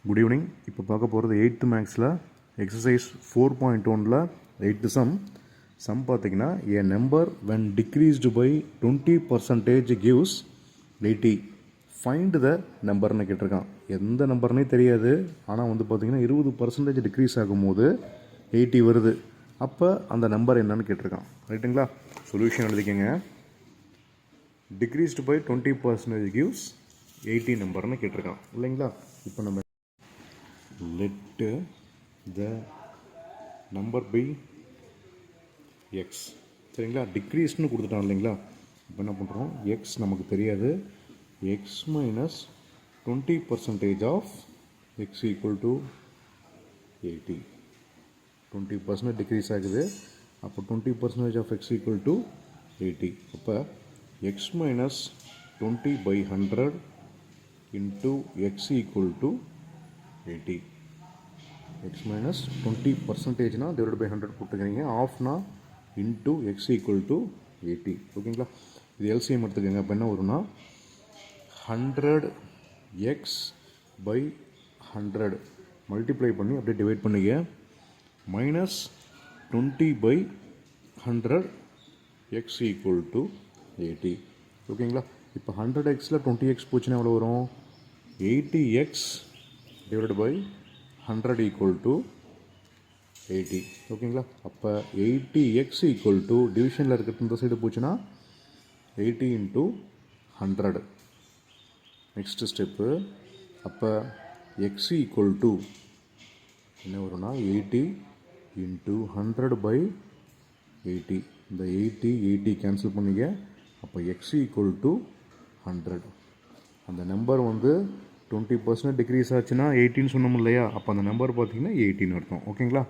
Good evening. இப்போ பார்க்க போகிறது 8th மேக்ஸில் எக்ஸசைஸ் 4.1ல் 8th சம் பார்த்தீங்கன்னா a number when decreased by 20% gives 80. Find the நம்பர்னு கேட்டிருக்கான். எந்த நம்பர்னே தெரியாது, ஆனால் வந்து பார்த்தீங்கன்னா 20% டிக்ரீஸ் ஆகும்போது 80 வருது. அப்போ அந்த நம்பர் என்னன்னு கேட்டிருக்கான். ரைட்டுங்களா? சொல்யூஷன் எழுதிக்கங்க. டிக்ரீஸ்டு பை 20% கிவ்ஸ் 80 நம்பர்னு கேட்டிருக்கான் இல்லைங்களா? இப்போ நம்ம let the number be x. சரிங்களா? டிக்ரீஸ்னு கொடுத்துட்டான் இல்லைங்களா? இப்போ என்ன பண்ணுறோம், எக்ஸ் நமக்கு தெரியாது. X minus 20% of x equal to 80. 20% decrease ஆகுது. அப்போ 20% ஆஃப் எக்ஸ் ஈக்குவல் டு 80. அப்போ x minus 20/100 into x equal to 80. X minus 20%னா டிவைட் பை 100 போட்டுக்கிறீங்க. ஆஃப்னா இன்ட்டு எக்ஸ் ஈக்குவல் டு 80. ஓகேங்களா? இது எல்சிஎம் எடுத்துக்கோங்க. அப்போ என்ன வரும்னா 100x பை 100 மல்டிப்ளை பண்ணி அப்படியே டிவைட் பண்ணிக்க. Minus 20/100 X equal to 80. ஓகேங்களா? இப்போ 100xல் 20x போச்சுன்னா எவ்வளோ வரும்? 80x divided by 100 equal to 80. ஓகேங்களா? அப்போ 80x equal to டிவிஷனில் இருக்கிறது இந்த சைடு போச்சுன்னா 80 into 100. Next step. அப்போ x equal to என்ன வரும்னா 80 into 100 by 80. இந்த 80 கேன்சல் பண்ணிக்க. அப்போ x equal to 100. அந்த நம்பர் வந்து 20% டிக்ரீஸ் ஆச்சுன்னா 18 சொன்னோம் இல்லையா? அப்போ அந்த நம்பர் பார்த்தீங்கன்னா 18 அர்த்தம். ஓகேங்களா?